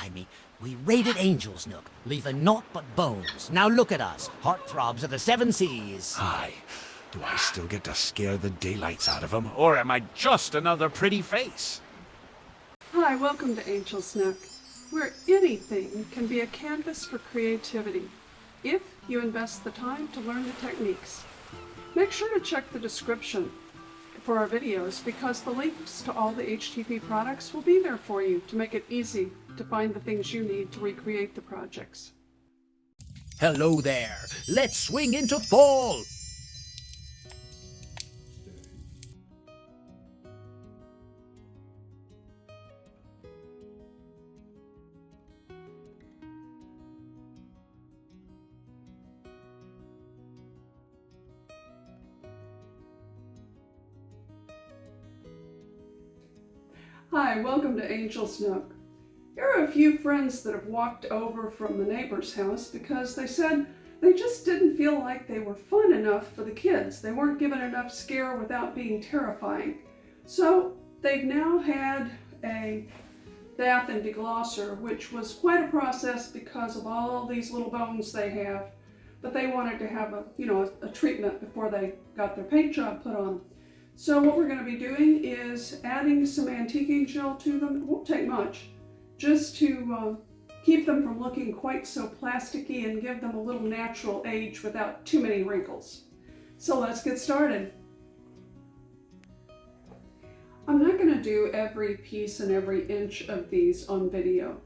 behind me. We raided Angel's Nook, leaving naught but bones. Now look at us, heartthrobs of the seven seas. Aye. Do I still get to scare the daylights out of him, or am I just another pretty face? Hi, welcome to Angel's Nook, where anything can be a canvas for creativity, if you invest the time to learn the techniques. Make sure to check the description for our videos because the links to all the HTP products will be there for you to make it easy to find the things you need to recreate the projects. Hello there. Let's swing into fall. Hi, welcome to Angel's Nook. Here are a few friends that have walked over from the neighbor's house because they said they just didn't feel like they were fun enough for the kids. They weren't given enough scare without being terrifying. So they've now had a bath and deglosser, which was quite a process because of all these little bones they have. But they wanted to have a treatment before they got their paint job put on. So what we're going to be doing is adding some antiquing gel to them. It won't take much, just to keep them from looking quite so plasticky and give them a little natural age without too many wrinkles. So let's get started. I'm not going to do every piece and every inch of these on video,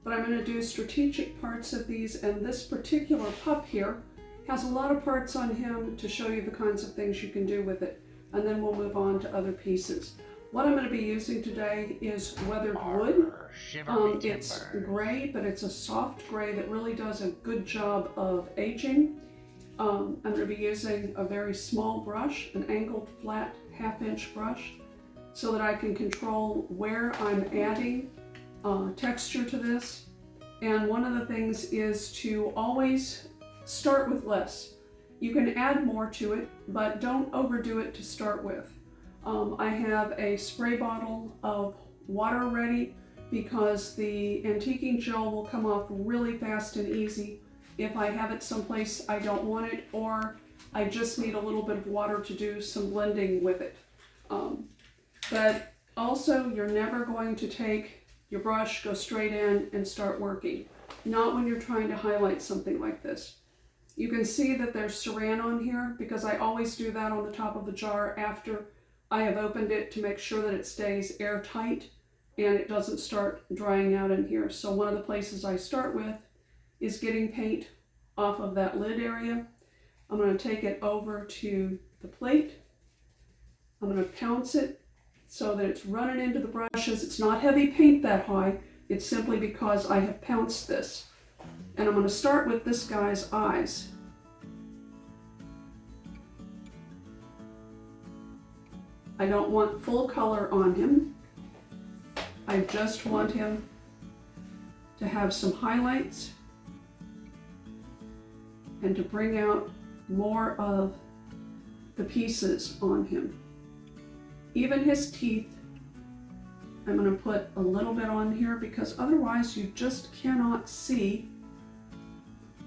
but I'm going to do strategic parts of these, and this particular pup here has a lot of parts on him to show you the kinds of things you can do with it. And then we'll move on to other pieces. What I'm going to be using today is weathered wood. It's gray, but it's a soft gray that really does a good job of aging. I'm going to be using a very small brush, an angled flat 1/2-inch brush, so that I can control where I'm adding texture to this. And one of the things is to always start with less. You can add more to it, but don't overdo it to start with. I have a spray bottle of water ready because the antiquing gel will come off really fast and easy if I have it someplace I don't want it, or I just need a little bit of water to do some blending with it. But also, you're never going to take your brush, go straight in and start working. Not when you're trying to highlight something like this. You can see that there's saran on here because I always do that on the top of the jar after I have opened it to make sure that it stays airtight and it doesn't start drying out in here. So one of the places I start with is getting paint off of that lid area. I'm going to take it over to the plate. I'm going to pounce it so that it's running into the brushes. It's not heavy paint that high. It's simply because I have pounced this. And I'm going to start with this guy's eyes. I don't want full color on him. I just want him to have some highlights and to bring out more of the pieces on him. Even his teeth, I'm going to put a little bit on here because otherwise you just cannot see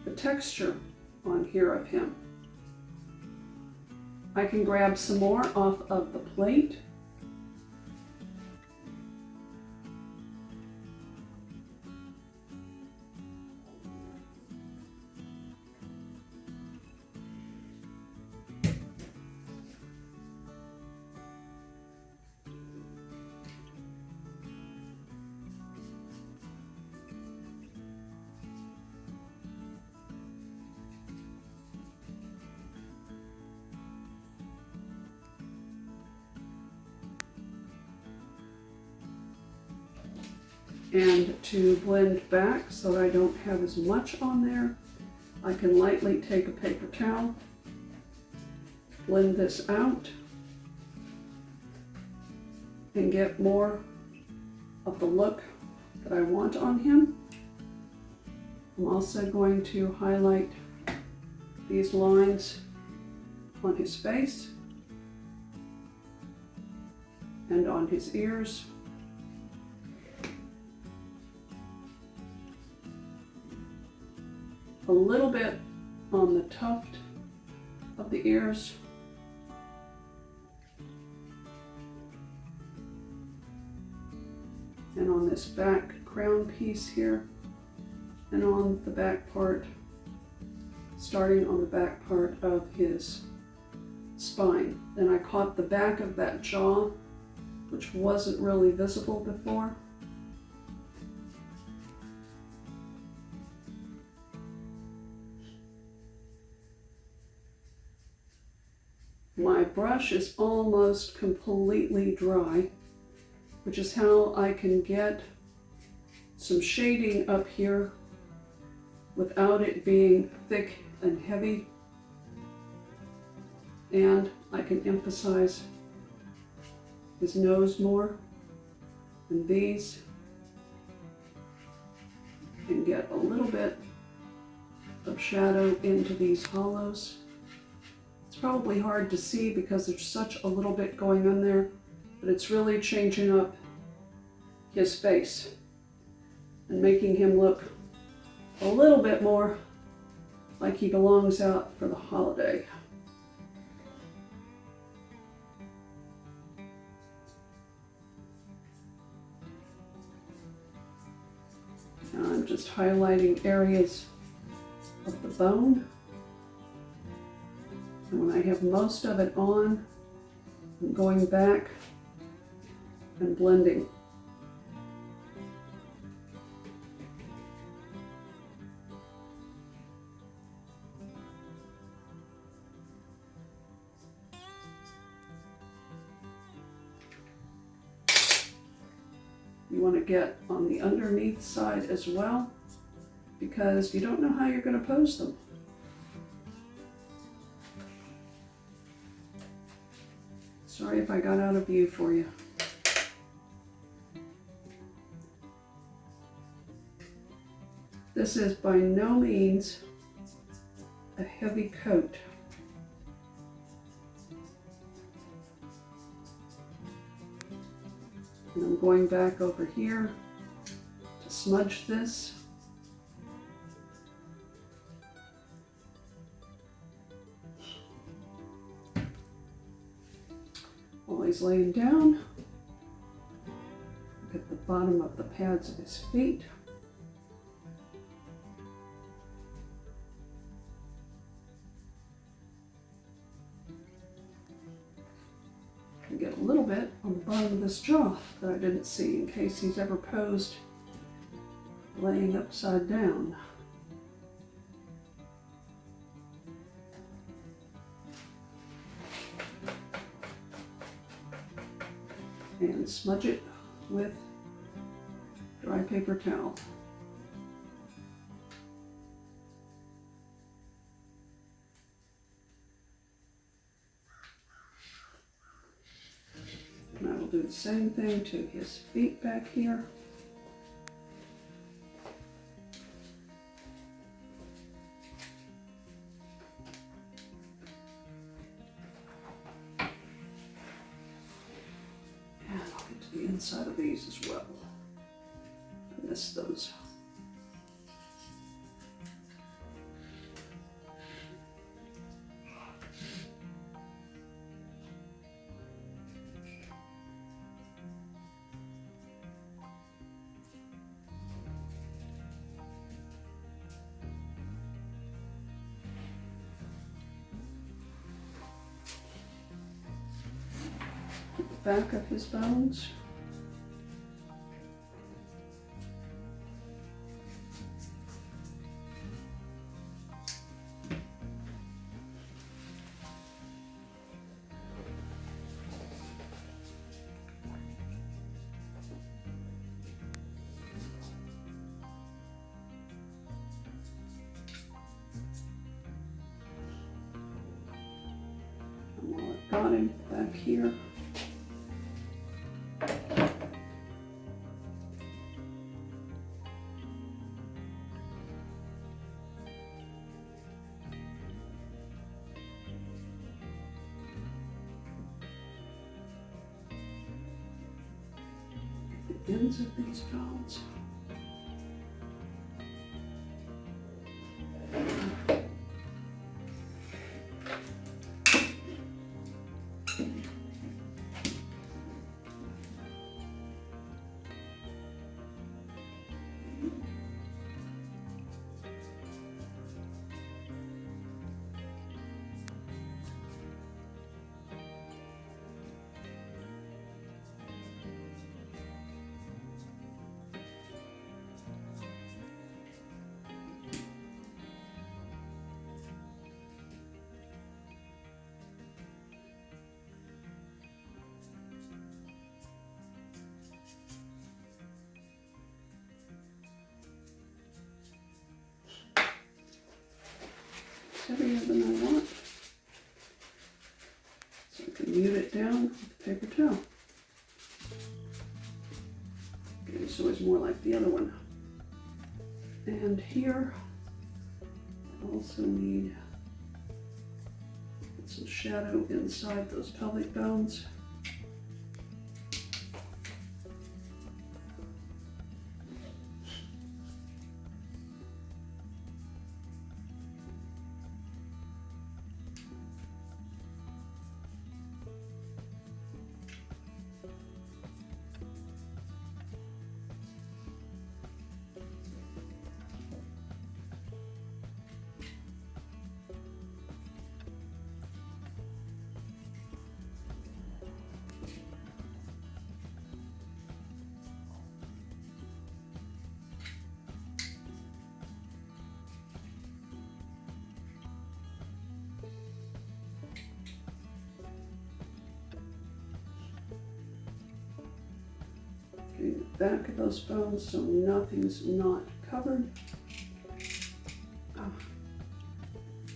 the texture on here of him. I can grab some more off of the plate. And to blend back so that I don't have as much on there, I can lightly take a paper towel, blend this out, and get more of the look that I want on him. I'm also going to highlight these lines on his face and on his ears. a little bit on the tuft of the ears. And on this back crown piece here, and on the back part, starting on the back part of his spine. Then I caught the back of that jaw, which wasn't really visible before. My brush is almost completely dry, which is how I can get some shading up here without it being thick and heavy. And I can emphasize his nose more. And these can get a little bit of shadow into these hollows. It's probably hard to see because there's such a little bit going on there, but it's really changing up his face and making him look a little bit more like he belongs out for the holiday. Now I'm just highlighting areas of the bone. And when I have most of it on, I'm going back and blending. You want to get on the underneath side as well, because you don't know how you're going to pose them. Sorry if I got out of view for you. This is by no means a heavy coat. And I'm going back over here to smudge this. While he's laying down, look at the bottom of the pads of his feet. And get a little bit on the bottom of this jaw that I didn't see in case he's ever posed laying upside down. And smudge it with dry paper towel. And I will do the same thing to his feet back here. The inside of these as well. I missed those. The back of his bones. Got him back here. The ends of these bones. And mute it down with paper towel. Okay, so it's more like the other one. And here, I also need some shadow inside those pelvic bones. The back of those bones so nothing's not covered.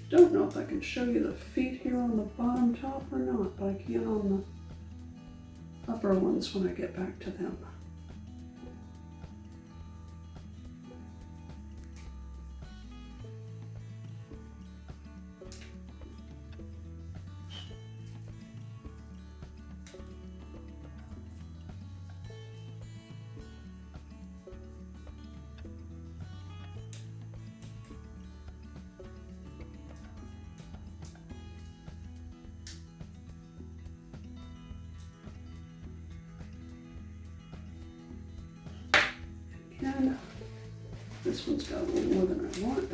Don't know if I can show you the feet here on the bottom top or not, but I can on the upper ones when I get back to them. And this one's got a little more than I want.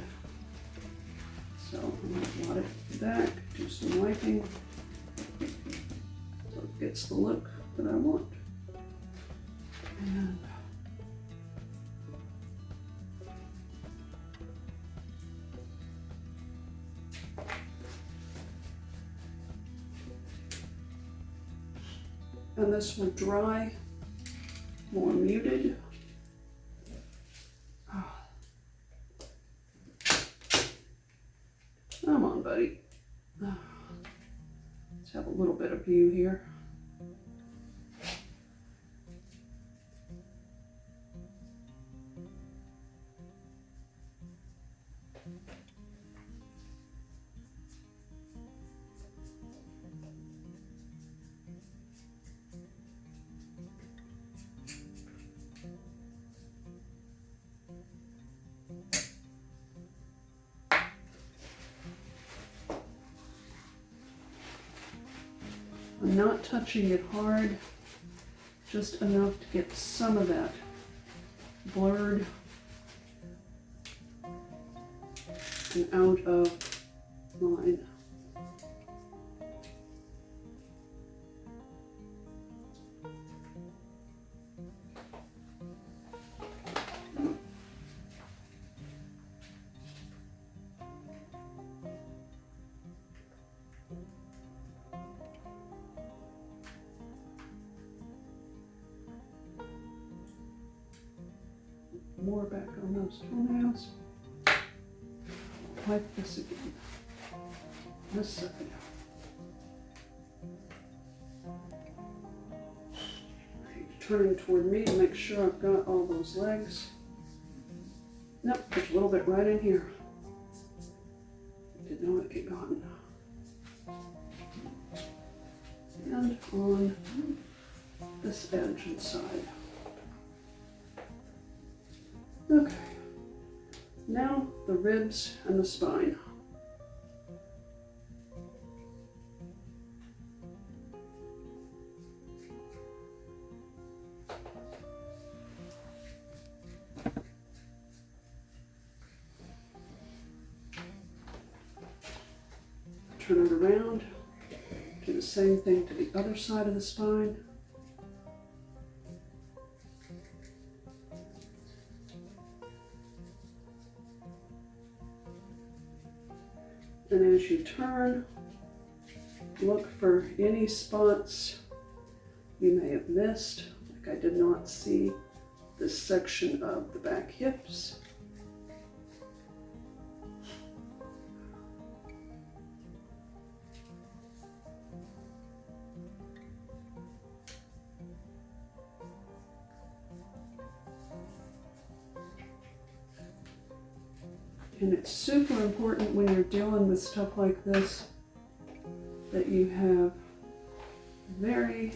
So I'm going to blot it back, do some wiping, so it gets the look that I want. And this will dry more muted. Come on, buddy. Let's have a little bit of view here. I'm not touching it hard, just enough to get some of that blurred and out of line. More back on those toenails. Wipe this again. This side. Turning toward me to make sure I've got all those legs. Nope, there's a little bit right in here. Didn't know it get gotten. And on this edge and side. Okay, now the ribs and the spine. Turn it around, do the same thing to the other side of the spine. And as you turn, look for any spots you may have missed. Like I did not see this section of the back hips. And it's super important when you're dealing with stuff like this that you have very,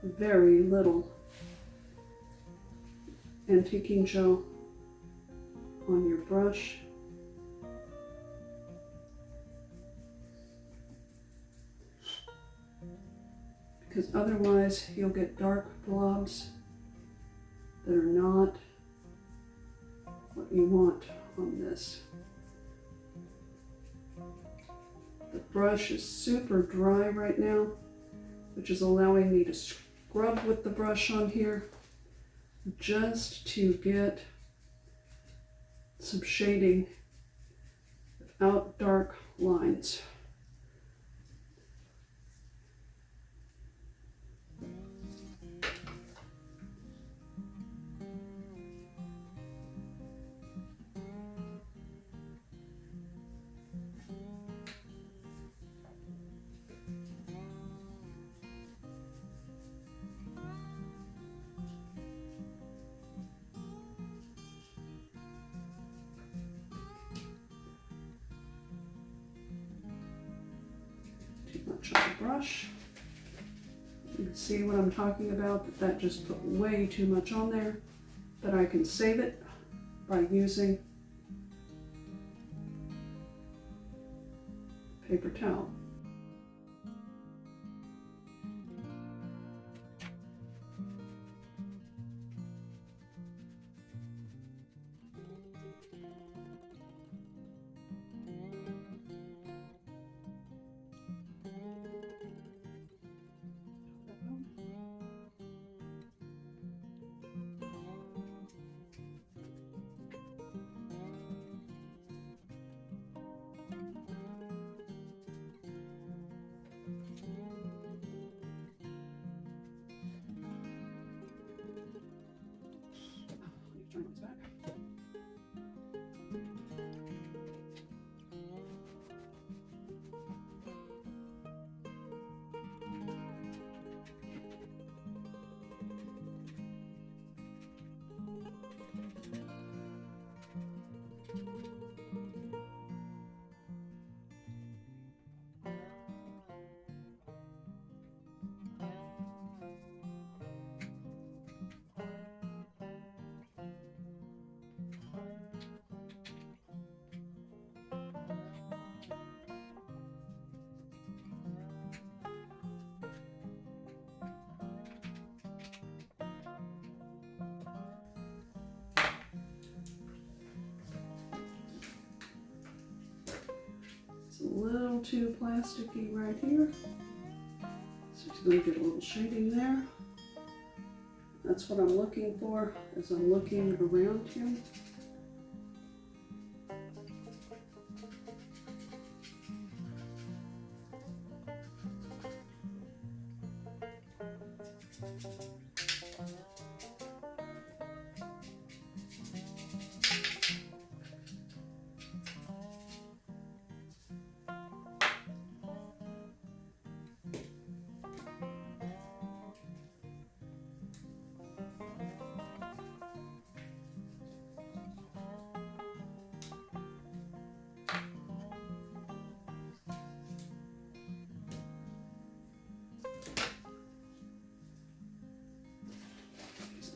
very little antiquing gel on your brush. Because otherwise you'll get dark blobs that are not what you want on this. The brush is super dry right now, which is allowing me to scrub with the brush on here just to get some shading without dark lines. Much on the brush. You can see what I'm talking about, that just put way too much on there, but I can save it by using paper towel. Turn this back. It's a little too plasticky right here, so it's going to get a little shading there. That's what I'm looking for as I'm looking around him.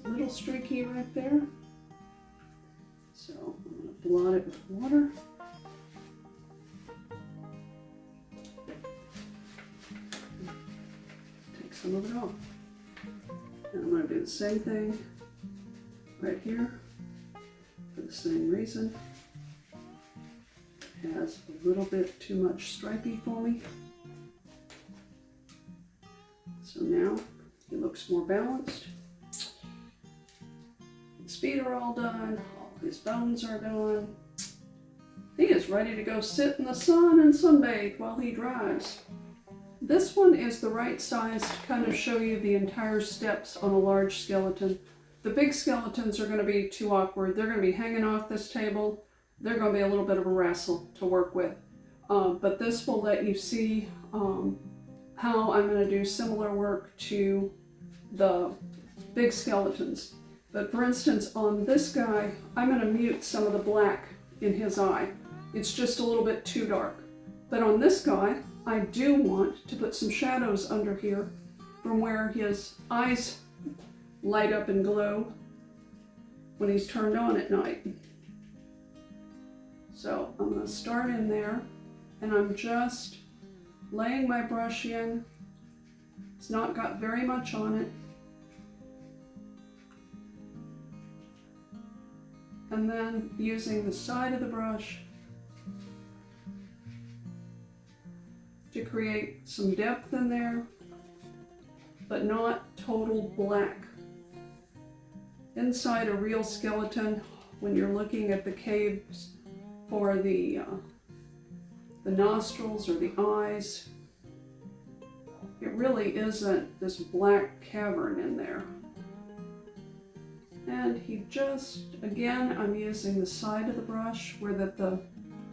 A little streaky right there, so I'm going to blot it with water. Take some of it off. And I'm going to do the same thing right here for the same reason. It has a little bit too much stripey for me. So now he looks more balanced. His feet are all done, all his bones are done. He is ready to go sit in the sun and sunbathe while he dries. This one is the right size to kind of show you the entire steps on a large skeleton. The big skeletons are going to be too awkward. They're going to be hanging off this table. They're going to be a little bit of a wrestle to work with. But this will let you see how I'm going to do similar work to the big skeletons. But for instance, on this guy, I'm going to mute some of the black in his eye. It's just a little bit too dark. But on this guy, I do want to put some shadows under here from where his eyes light up and glow when he's turned on at night. So I'm going to start in there, and I'm just laying my brush in. It's not got very much on it. And then using the side of the brush to create some depth in there, but not total black. Inside a real skeleton, when you're looking at the caves for the nostrils or the eyes, it really isn't this black cavern in there. And he just, again, I'm using the side of the brush where that the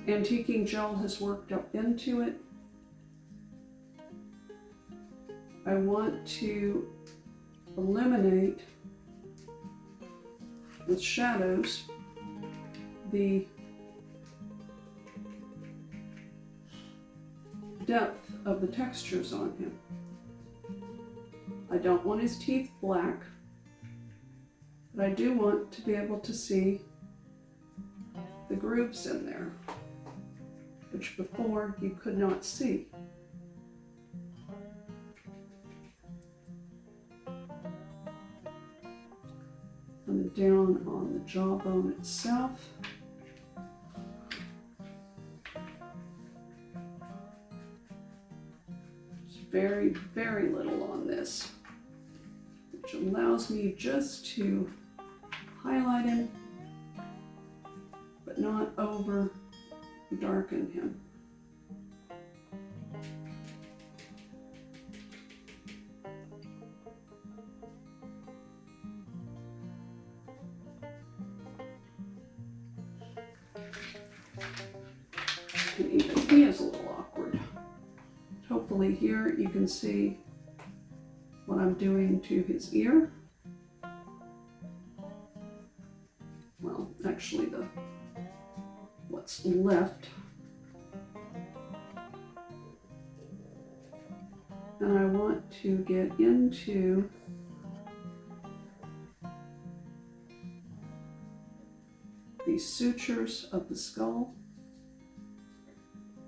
antiquing gel has worked up into it. I want to eliminate with shadows the depth of the textures on him. I don't want his teeth black, but I do want to be able to see the grooves in there, which before you could not see. Coming down on the jawbone itself. There's very, very little on this, which allows me just to highlight him, but not over darken him. And even he is a little awkward. Hopefully here you can see what I'm doing to his ear. Well, actually what's left. And I want to get into the sutures of the skull.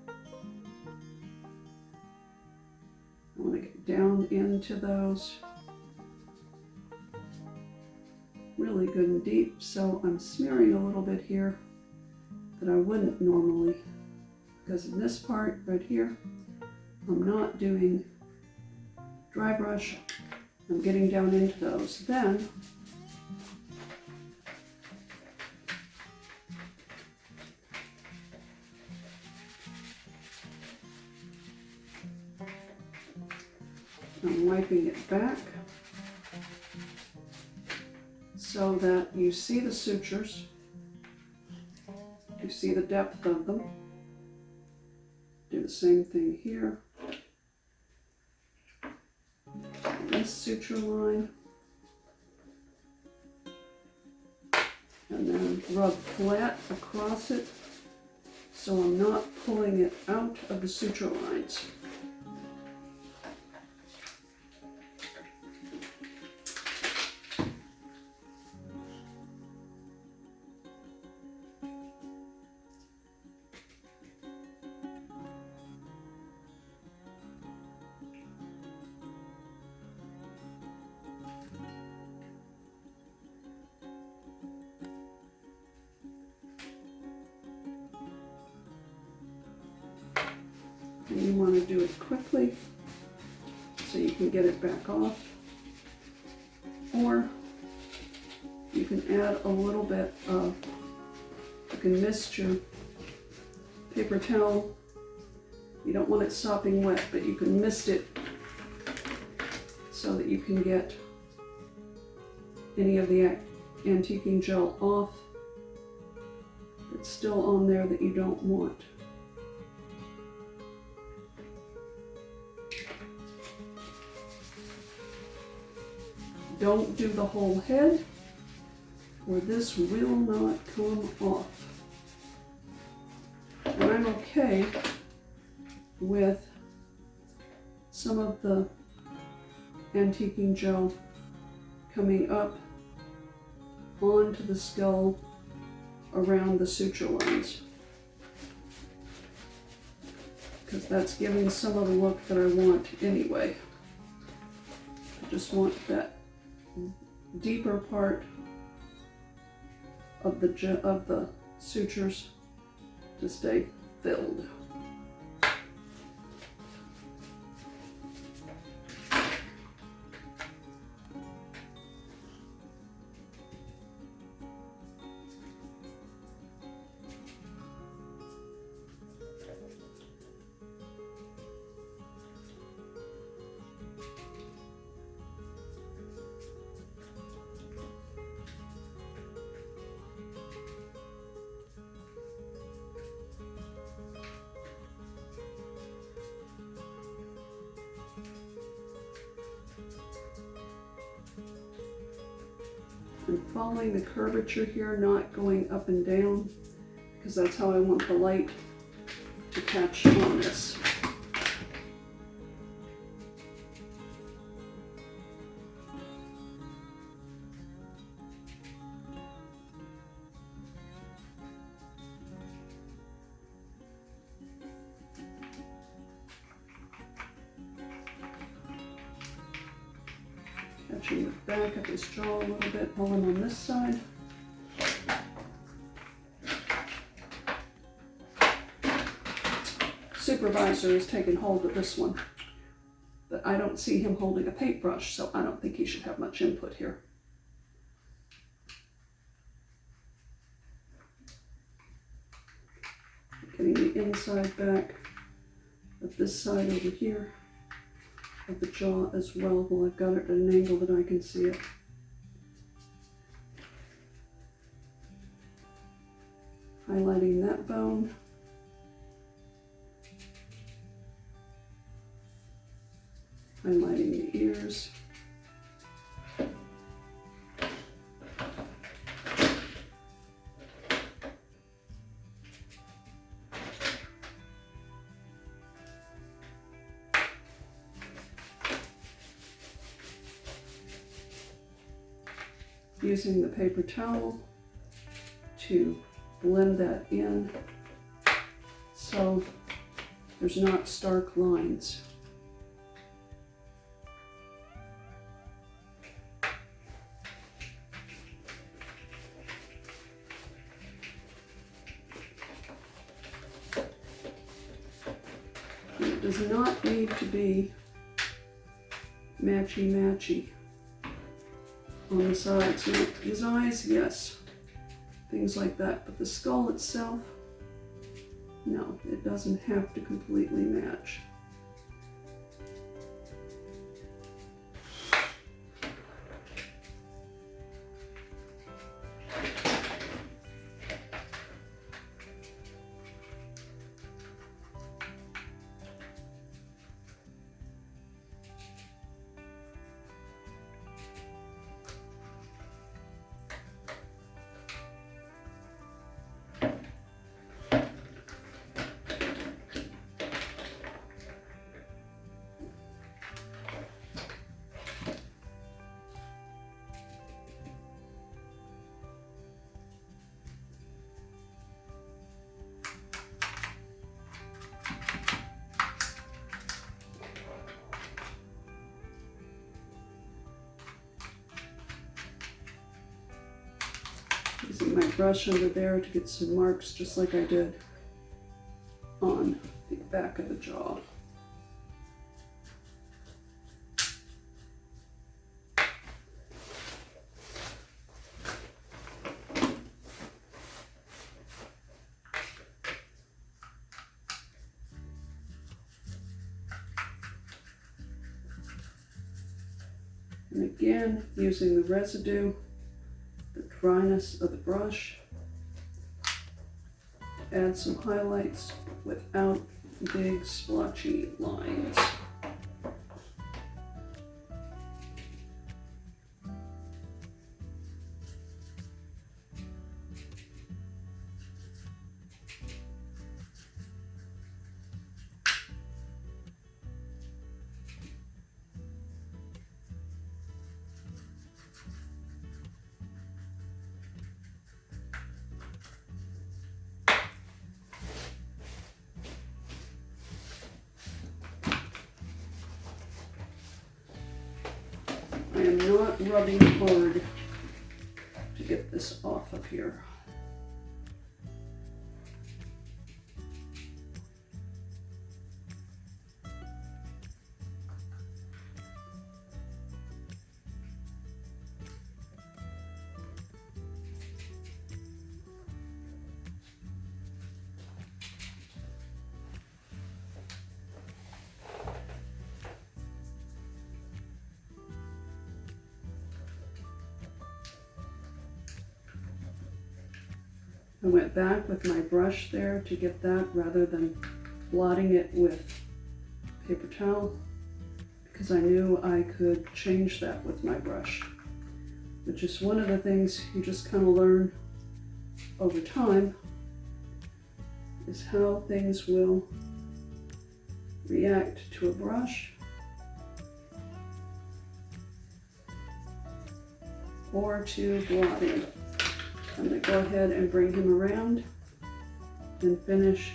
I want to get down into those really good and deep, so I'm smearing a little bit here that I wouldn't normally, because in this part right here, I'm not doing dry brush. I'm getting down into those. Then I'm wiping it back so that you see the sutures, you see the depth of them. Do the same thing here. This suture line, and then rub flat across it so I'm not pulling it out of the suture lines. And you want to do it quickly so you can get it back off, or you can add a little bit of, you can mist your paper towel. You don't want it sopping wet, but you can mist it so that you can get any of the antiquing gel off that's still on there that you don't want. Don't do the whole head, or this will not come off. And I'm okay with some of the antiquing gel coming up onto the skull around the suture lines, because that's giving some of the look that I want anyway. I just want that deeper part of the sutures to stay filled. I'm following the curvature here, not going up and down, because that's how I want the light to catch on this. Catching the back of his jaw a little bit while I'm on this side. Supervisor is taking hold of this one, but I don't see him holding a paintbrush, so I don't think he should have much input here. Getting the inside back of this side over here of the jaw as well, while I've got it at an angle that I can see it. Highlighting that bone. Highlighting the ears. Using the paper towel to blend that in so there's not stark lines. And it does not need to be matchy-matchy on the sides. Now, his eyes, yes, things like that, but the skull itself, no, it doesn't have to completely match. Using my brush under there to get some marks just like I did on the back of the jaw. And again, using the residue, the dryness of the brush, add some highlights without big splotchy lines. not rubbing hard to get this off of here. I went back with my brush there to get that rather than blotting it with paper towel, because I knew I could change that with my brush, which is one of the things you just kind of learn over time, is how things will react to a brush or to blotting. I'm going to go ahead and bring him around and finish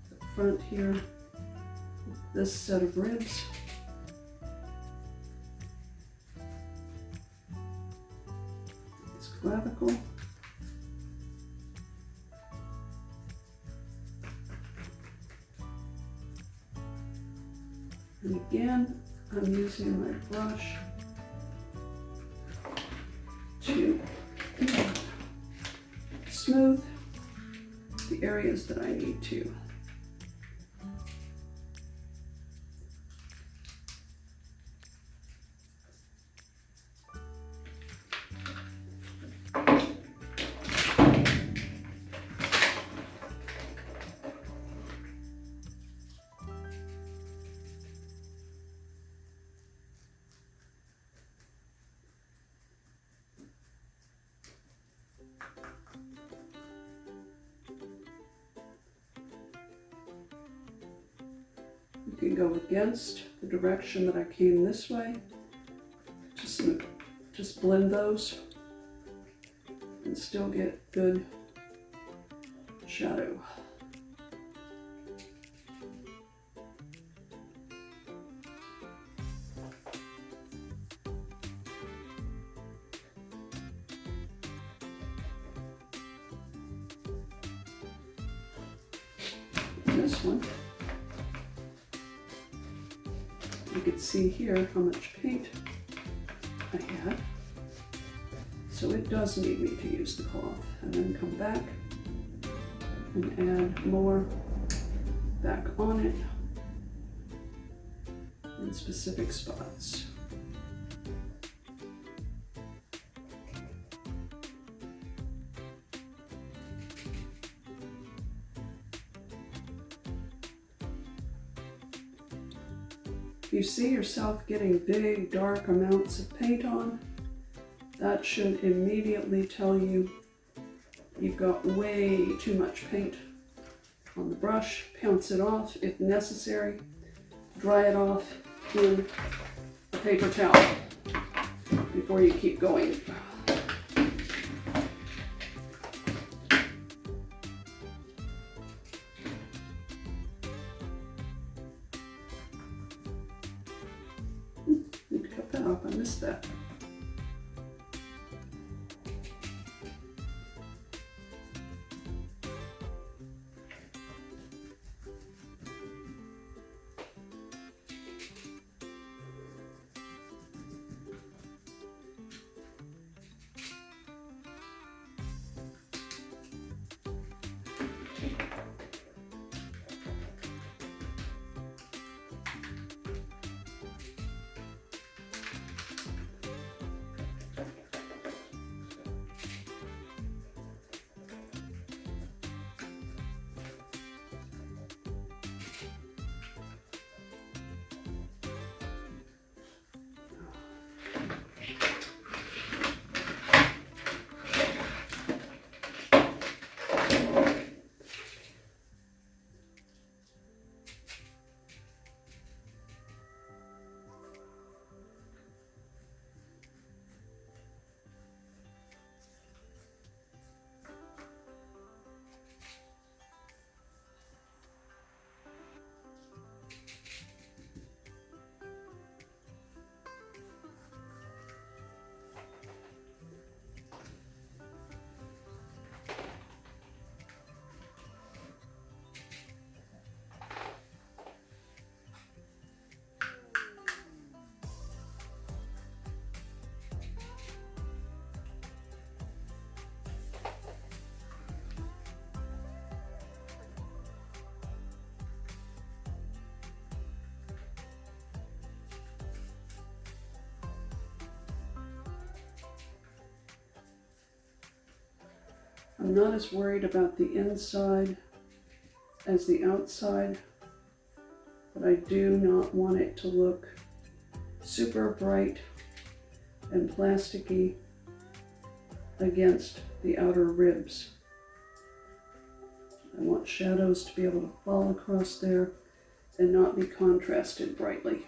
the front here with this set of ribs. His clavicle. And again, I'm using my brush to smooth the areas that I need to. You can go against the direction that I came this way. Just blend those and still get good shadow. This one, you can see here how much paint I had. So it does need me to use the cloth, and then come back and add more back on it in specific spots. If you see yourself getting big, dark amounts of paint on, that should immediately tell you you've got way too much paint on the brush. Pounce it off if necessary. Dry it off in a paper towel before you keep going. Need to cut that off, I missed that. I'm not as worried about the inside as the outside, but I do not want it to look super bright and plasticky against the outer ribs. I want shadows to be able to fall across there and not be contrasted brightly.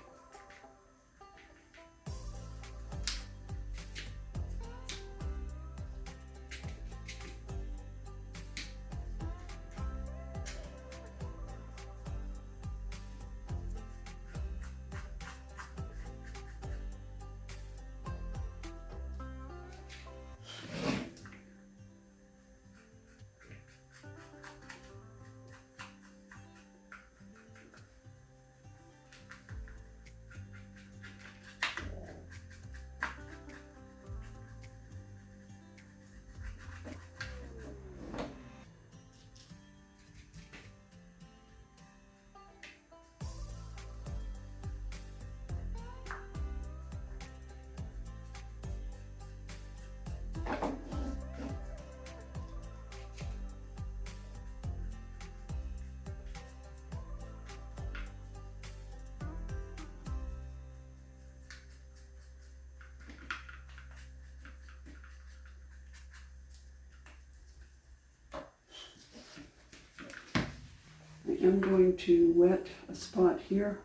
I am going to wet a spot here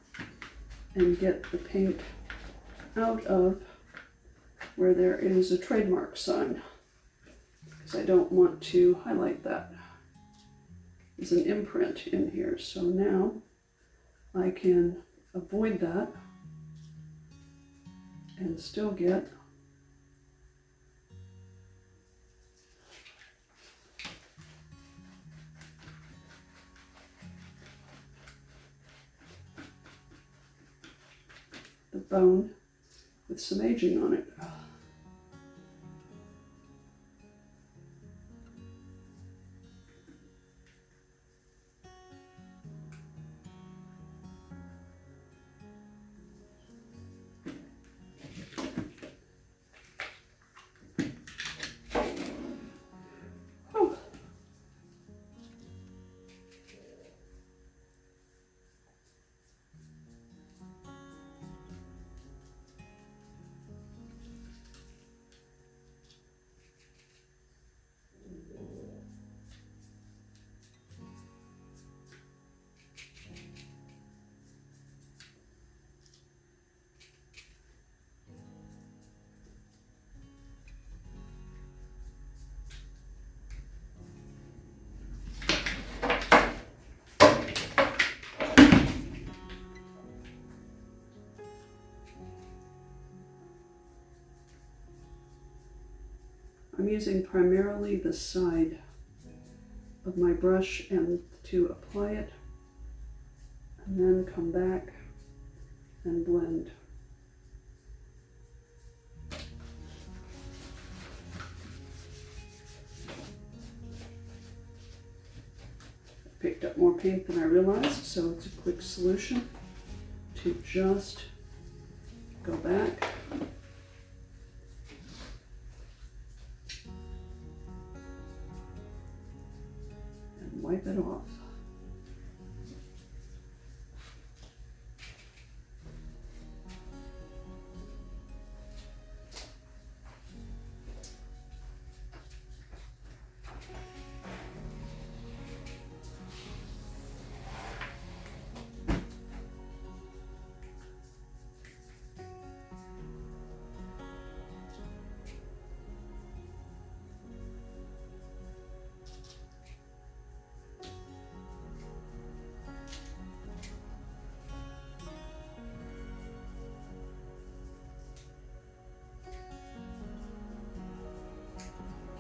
and get the paint out of where there is a trademark sign, because I don't want to highlight that. There's an imprint in here, so now I can avoid that and still get the bone with some aging on it. Oh. I'm using primarily the side of my brush and to apply it, and then come back and blend. Picked up more paint than I realized, so it's a quick solution to just go back and wipe it off.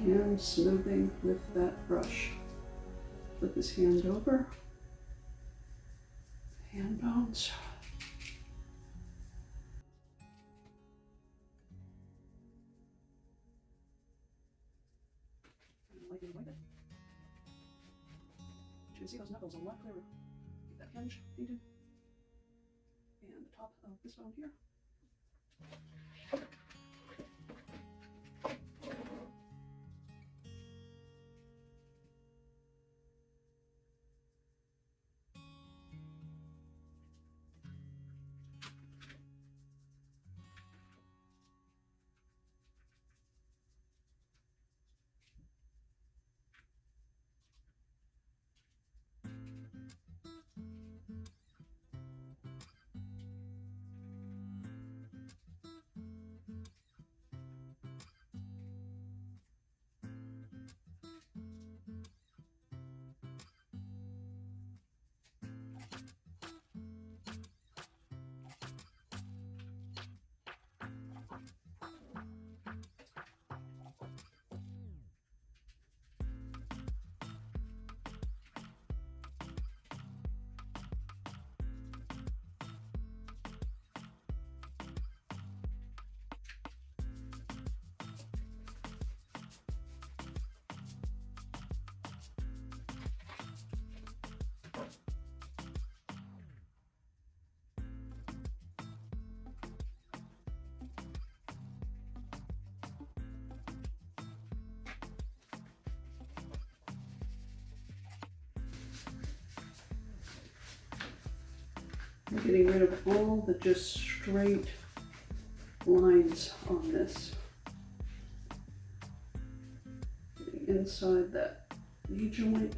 And smoothing with that brush. Flip his hand over. Hand bones. And lightly wipe it. You can see those knuckles a lot clearer. Get that hinge painted. And the top of this bone here. I'm getting rid of all the just straight lines on this. Getting inside that knee joint.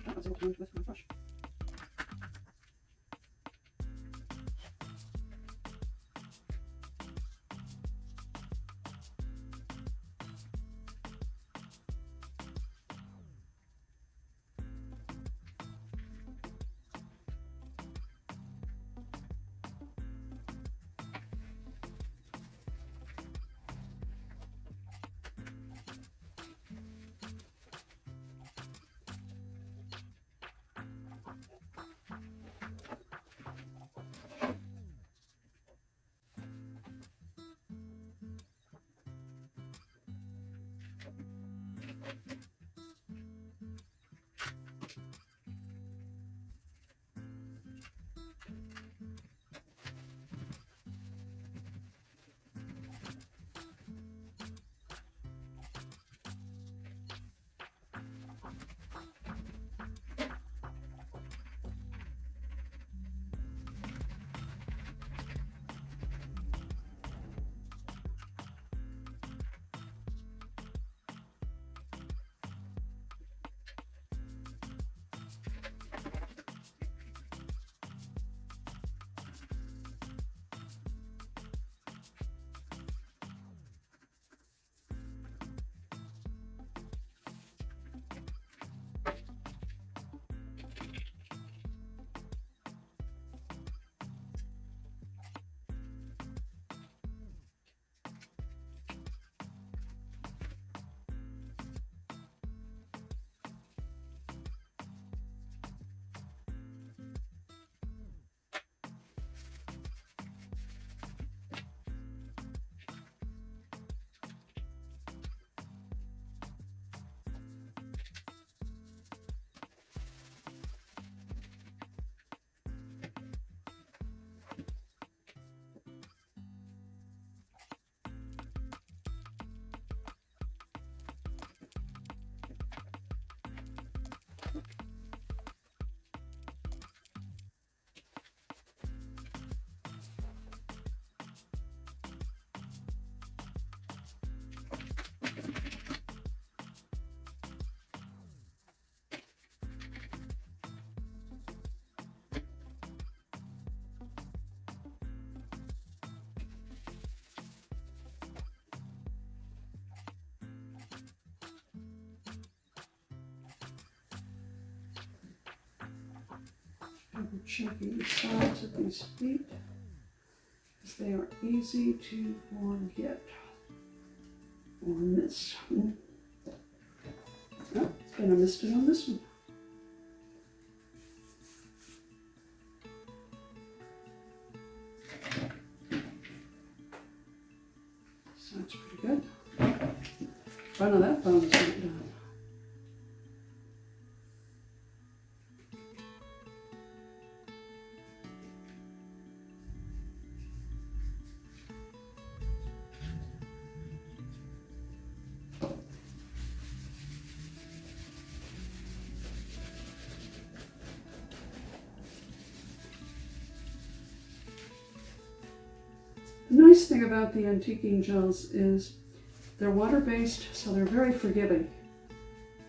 That was a little with my brush. Double checking the sides of these feet, because they are easy to forget or miss. Oh, and I missed it on this one. So that's pretty good. Front of that bone's not done. The nice thing about the antiquing gels is they're water-based, so they're very forgiving.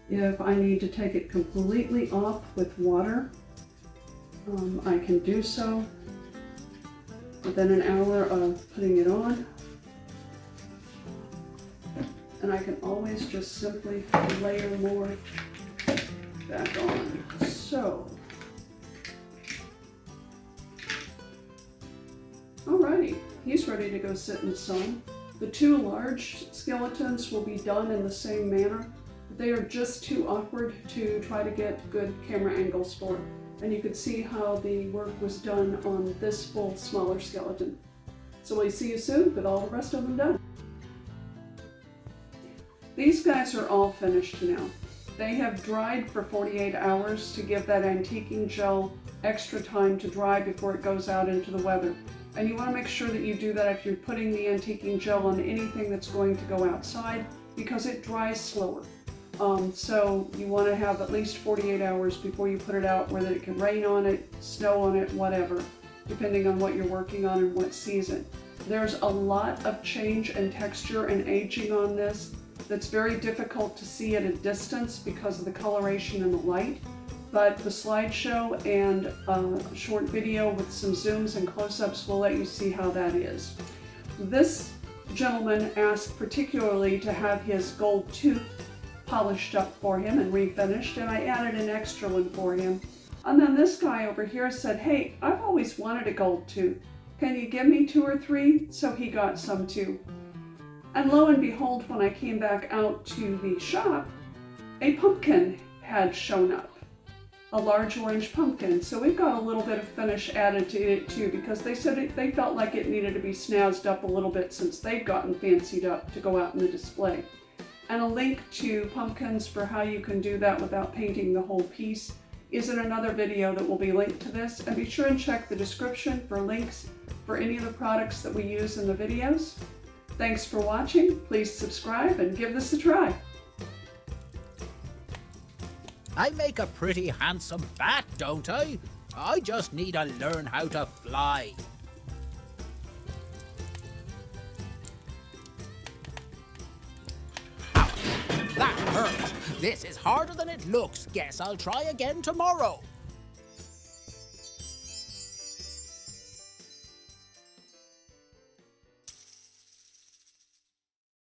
If I need to take it completely off with water, I can do so. Within an hour of putting it on, and I can always just simply layer more back on. So, alrighty, he's ready to go sit in the sun. The two large skeletons will be done in the same manner. They are just too awkward to try to get good camera angles for. And you can see how the work was done on this full smaller skeleton. So we'll see you soon with all the rest of them done. These guys are all finished now. They have dried for 48 hours to give that antiquing gel extra time to dry before it goes out into the weather. And you want to make sure that you do that if you're putting the antiquing gel on anything that's going to go outside, because it dries slower. So you want to have at least 48 hours before you put it out, whether it can rain on it, snow on it, whatever, depending on what you're working on and what season. There's a lot of change in texture and aging on this that's very difficult to see at a distance because of the coloration and the light. But the slideshow and a short video with some zooms and close-ups will let you see how that is. This gentleman asked particularly to have his gold tooth polished up for him and refinished, and I added an extra one for him. And then this guy over here said, hey, I've always wanted a gold tooth. Can you give me 2 or 3? So he got some too. And lo and behold, when I came back out to the shop, a pumpkin had shown up. A large orange pumpkin. So we've got a little bit of finish added to it too, because they said they felt like it needed to be snazzed up a little bit since they've gotten fancied up to go out in the display. And a link to pumpkins for how you can do that without painting the whole piece is in another video that will be linked to this. And be sure and check the description for links for any of the products that we use in the videos. Thanks for watching. Please subscribe and give this a try. I make a pretty handsome bat, don't I? I just need to learn how to fly. Ouch, that hurt. This is harder than it looks. Guess I'll try again tomorrow.